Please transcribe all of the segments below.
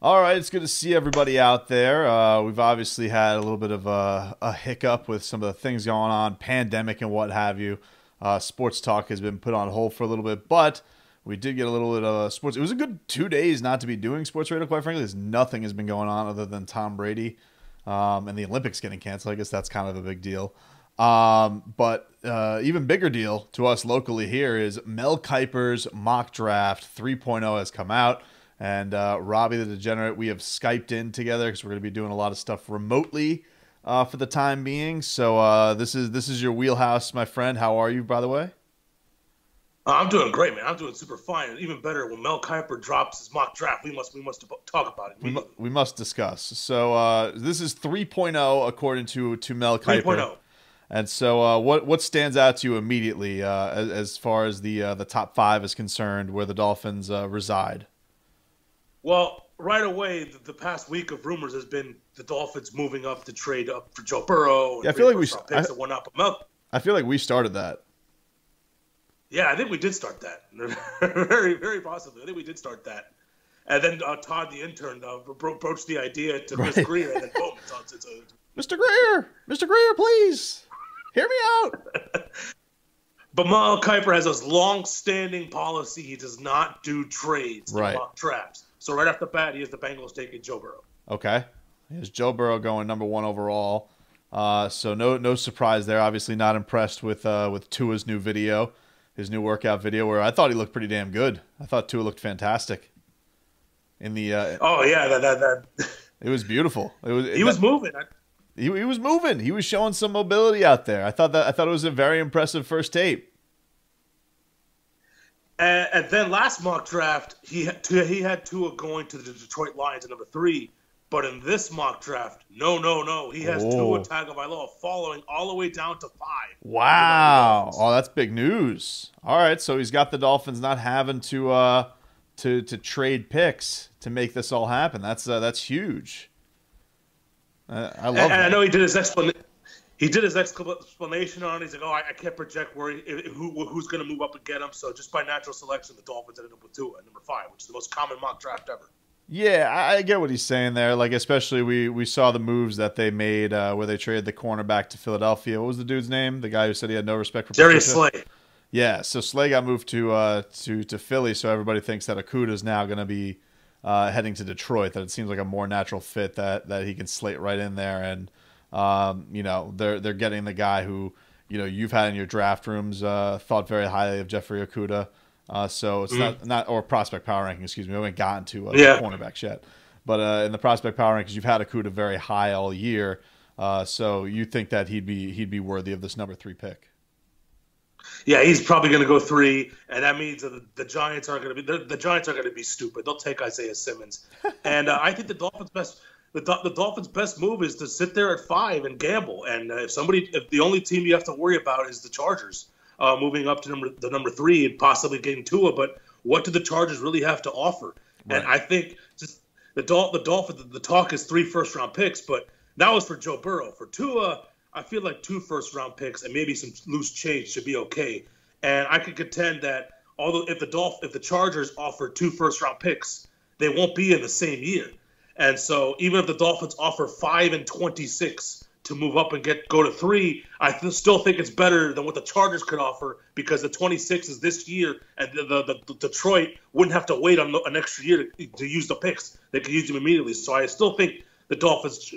All right, it's good to see everybody out there. We've obviously had a little bit of a hiccup with some of the things going on, pandemic and what have you. Sports talk has been put on hold for a little bit, but we did get a little bit of sports. It was a good 2 days not to be doing sports radio, quite frankly, because nothing has been going on other than Tom Brady and the Olympics getting canceled. I guess that's kind of a big deal. But even bigger deal to us locally here is Mel Kiper's mock draft 3.0 has come out. And Robbie the Degenerate, we have Skyped in together because we're going to be doing a lot of stuff remotely for the time being. So this is your wheelhouse, my friend. How are you, by the way? I'm doing great, man. I'm doing super fine. And even better, when Mel Kiper drops his mock draft, we must talk about it. We must discuss. So this is 3.0 according to Mel Kiper. 3.0. And so what stands out to you immediately as far as the top five is concerned, where the Dolphins reside? Well, right away, the past week of rumors has been the Dolphins moving up to trade up for Joe Burrow. And yeah, I feel like picks and whatnot. I feel like we started that. Yeah, I think we did start that. Very, very possibly. I think we did start that. And then Todd, the intern, broached the idea to Miss Greer, and then boom, it's Mr. Greer, please hear me out. But Mel Kiper has this long-standing policy. He does not do trades, right? Mock drafts. So right off the bat, he has the Bengals taking Joe Burrow. Okay, he has Joe Burrow going number one overall. So no surprise there. Obviously not impressed with Tua's new video, his new workout video, where I thought he looked pretty damn good. I thought Tua looked fantastic. In the oh yeah, that it was beautiful. He was moving. He was moving. He was showing some mobility out there. I thought it was a very impressive first tape. And then last mock draft, he had Tua going to the Detroit Lions at number 3. But in this mock draft, no. He has Tua Tagovailoa following all the way down to 5. Wow. Oh, that's big news. All right, so he's got the Dolphins not having to trade picks to make this all happen. That's huge. I love that. And I know he did his explanation. He did his explanation on it. He's like, oh, I can't project who's going to move up and get him. So just by natural selection, the Dolphins ended up with Tua at number 5, which is the most common mock draft ever. Yeah, I get what he's saying there. Like, especially we saw the moves that they made where they traded the cornerback to Philadelphia. What was the dude's name? The guy who said he had no respect for Darius Slay. Yeah, so Slay got moved to Philly, so everybody thinks that Okuda is now going to be heading to Detroit. That it seems like a more natural fit that he can slate right in there. And they're getting the guy who you've had in your draft rooms, thought very highly of Jeffrey Okuda. So it's not or prospect power ranking. Excuse me, we haven't gotten to cornerbacks yet, but in the prospect power rankings, you've had Okuda very high all year. So you think that he'd be worthy of this number 3 pick? Yeah, he's probably going to go 3, and that means that the Giants aren't going to be stupid. They'll take Isaiah Simmons, and I think the Dolphins' best move is to sit there at 5 and gamble. And if the only team you have to worry about is the Chargers, moving up to number 3 and possibly getting Tua. But what do the Chargers really have to offer? Right. And I think just the Dolphins. The talk is 3 first-round picks, but that was for Joe Burrow. For Tua, I feel like 2 first-round picks and maybe some loose change should be okay. And I could contend that although if the Chargers offer 2 first-round picks, they won't be in the same year. And so even if the Dolphins offer 5 and 26 to move up and go to 3, I still think it's better than what the Chargers could offer, because the 26 is this year, and the Detroit wouldn't have to wait on an extra year to use the picks. They could use them immediately. So I still think the Dolphins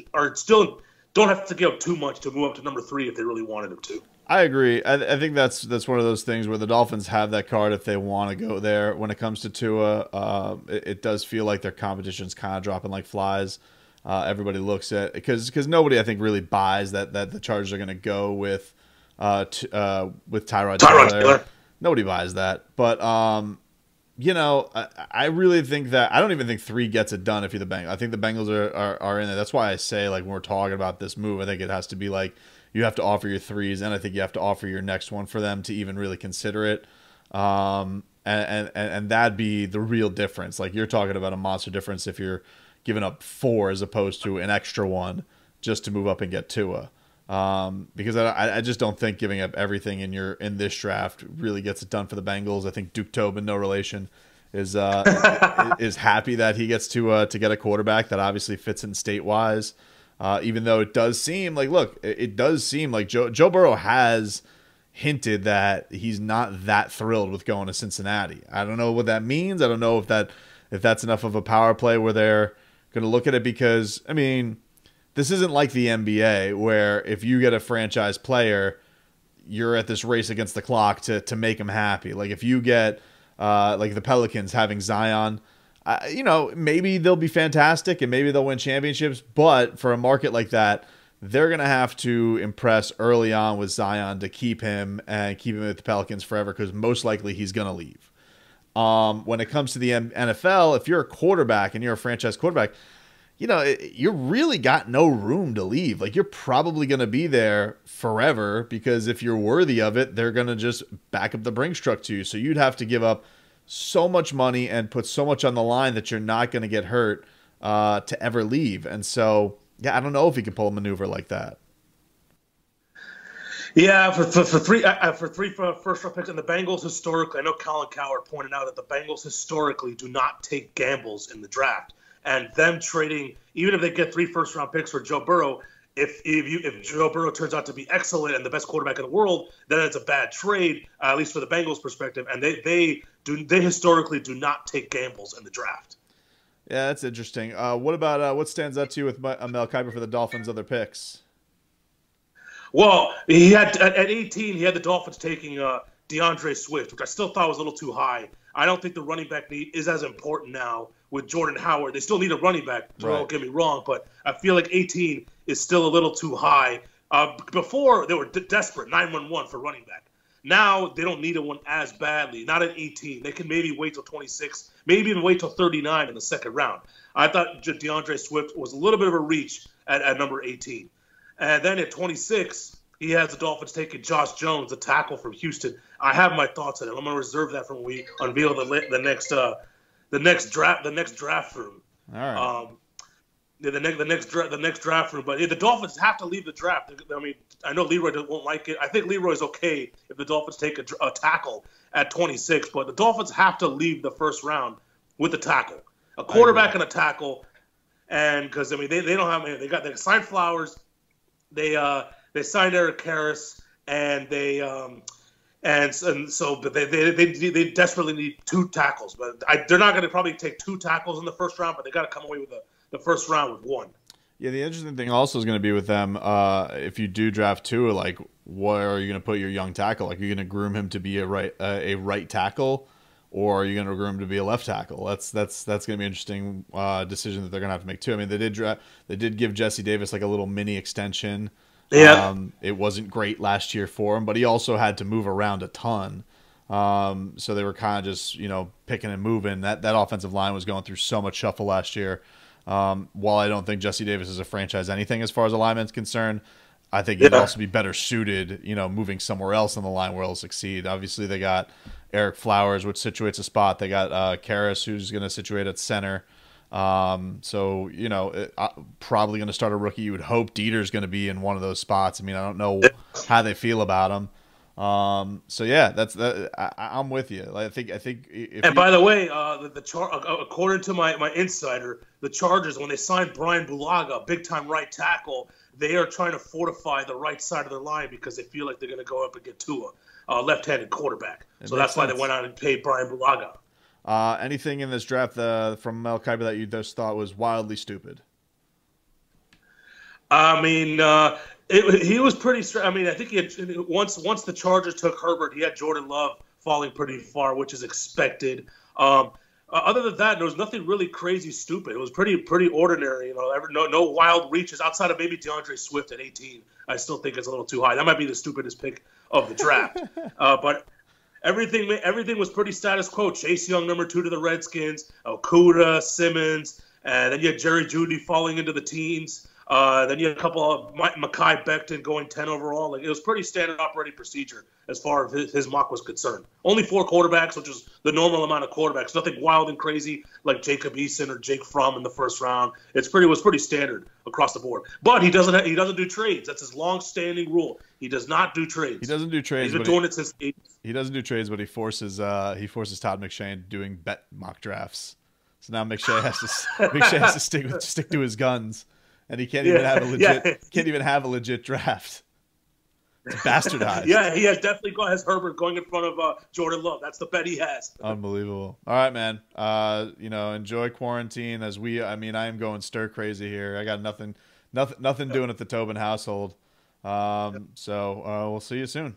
don't have to give up too much to move up to number 3 if they really wanted them to. I agree. I think that's one of those things where the Dolphins have that card if they want to go there. When it comes to Tua, it does feel like their competition's kind of dropping like flies. Everybody looks at because nobody I think really buys that the Chargers are going to go with Tyrod Taylor. Nobody buys that, but I really think that I don't even think 3 gets it done if you're the Bengals. I think the Bengals are in there. That's why I say, like, when we're talking about this move, I think it has to be like you have to offer your 3s, and I think you have to offer your next one for them to even really consider it. And that'd be the real difference. Like, you're talking about a monster difference if you're giving up 4 as opposed to an extra one just to move up and get Tua. Because I just don't think giving up everything in this draft really gets it done for the Bengals. I think Duke Tobin, no relation, is is happy that he gets to get a quarterback that obviously fits in state-wise. Even though it does seem like, look, it does seem like Joe Burrow has hinted that he's not that thrilled with going to Cincinnati. I don't know what that means. I don't know if that's enough of a power play where they're going to look at it, because, I mean, this isn't like the NBA where if you get a franchise player, you're at this race against the clock to make him happy. Like if you get like the Pelicans having Zion, maybe they'll be fantastic and maybe they'll win championships. But for a market like that, they're going to have to impress early on with Zion to keep him and keep him at the Pelicans forever, because most likely he's going to leave. When it comes to the NFL, if you're a quarterback and you're a franchise quarterback, you really got no room to leave. Like, you're probably going to be there forever, because if you're worthy of it, they're going to just back up the Brinks truck to you. So you'd have to give up so much money and put so much on the line that you're not going to get hurt to ever leave. And so, yeah, I don't know if he can pull a maneuver like that. Yeah, for three first round picks, and the Bengals historically, I know Colin Cowherd pointed out that the Bengals historically do not take gambles in the draft, and them trading, even if they get 3 first round picks for Joe Burrow, if Joe Burrow turns out to be excellent and the best quarterback in the world, then it's a bad trade, at least for the Bengals' perspective, and they historically do not take gambles in the draft. Yeah, that's interesting. What about what stands out to you with Mel Kiper for the Dolphins' other picks? Well, he had at 18, he had the Dolphins taking DeAndre Swift, which I still thought was a little too high. I don't think the running back need is as important now with Jordan Howard. They still need a running back, don't get me wrong, but I feel like 18 is still a little too high. Before, they were desperate, 9-1-1 for running back. Now, they don't need one as badly, not at 18. They can maybe wait till 26, maybe even wait till 39 in the second round. I thought DeAndre Swift was a little bit of a reach at number 18. And then at 26, he has the Dolphins taking Josh Jones, the tackle from Houston. I have my thoughts on it. I'm going to reserve that for when we unveil the next draft room. All right. The next draft room. But the Dolphins have to leave the draft. I mean, I know Leroy won't like it. I think Leroy's okay if the Dolphins take a tackle at 26, but the Dolphins have to leave the first round with a tackle, a quarterback and a tackle, and because I mean they don't have they signed Flowers, they signed Eric Karras, and they desperately need 2 tackles, but they're not going to probably take 2 tackles in the first round, but they got to come away with the first round with 1. Yeah, the interesting thing also is going to be with them, if you do draft Tua, like, where are you going to put your young tackle? Like, are you going to groom him to be a right tackle, or are you going to groom him to be a left tackle? That's going to be an interesting decision that they're going to have to make too. I mean, they did give Jesse Davis like a little mini extension. Yeah, it wasn't great last year for him, but he also had to move around a ton. So they were kind of just picking and moving. That offensive line was going through so much shuffle last year. While I don't think Jesse Davis is a franchise anything as far as alignment's concerned, I think he'd also be better suited, moving somewhere else on the line where he'll succeed. Obviously, they got Eric Flowers, which situates a spot. They got Karras, who's going to situate at center. So, probably going to start a rookie. You would hope Dieter's going to be in one of those spots. I mean, I don't know how they feel about him. So yeah, I'm with you. I think. By the way, according to my insider, the Chargers, when they signed Brian Bulaga, big time right tackle, they are trying to fortify the right side of their line because they feel like they're going to go up and get Tua, left-handed quarterback. So that's why they went out and paid Brian Bulaga. Anything in this draft from Mel Kiper that you just thought was wildly stupid? I mean, he was pretty. I mean, I think he had once the Chargers took Herbert, he had Jordan Love falling pretty far, which is expected. Other than that, there was nothing really crazy stupid. It was pretty ordinary. No wild reaches outside of maybe DeAndre Swift at 18. I still think it's a little too high. That might be the stupidest pick of the draft. But everything was pretty status quo. Chase Young, number 2 to the Redskins. Okuda, Simmons, and then you had Jerry Jeudy falling into the teens. Then you had a couple of Mekhi Becton going 10 overall. Like, it was pretty standard operating procedure as far as his mock was concerned. Only 4 quarterbacks, which is the normal amount of quarterbacks. Nothing wild and crazy like Jacob Eason or Jake Fromm in the first round. Was pretty standard across the board. But he doesn't do trades. That's his long-standing rule. He does not do trades. He doesn't do trades. He's been doing it since the 80s. He doesn't do trades, but he forces Todd McShay doing bet mock drafts. So now McShay has to stick to his guns, and he can't even have a legit draft. It's bastardized. Yeah, he has Herbert going in front of Jordan Love. That's the bet he has. Unbelievable. All right, man. Enjoy quarantine I am going stir crazy here. I got nothing doing at the Tobin household. So we'll see you soon.